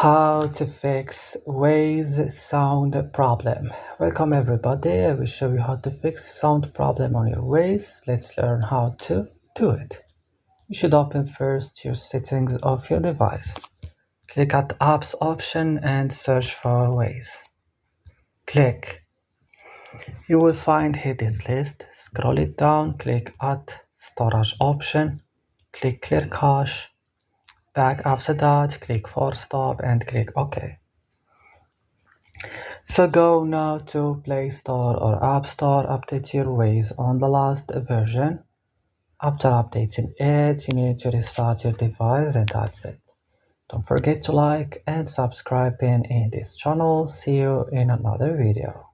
How to fix Waze sound problem. Welcome everybody. I will show you how to fix sound problem on your Waze. Let's learn how to do it. You should open first your settings of your device. Click at Apps option and search for Waze. Click. You will find here this list. Scroll it down, click at Storage option, click Clear Cache. Back after that, click Force Stop and click OK. So go now to Play Store or App Store, update your Waze on the last version. After updating it, you need to restart your device and that's it. Don't forget to like and subscribe in this channel. See you in another video.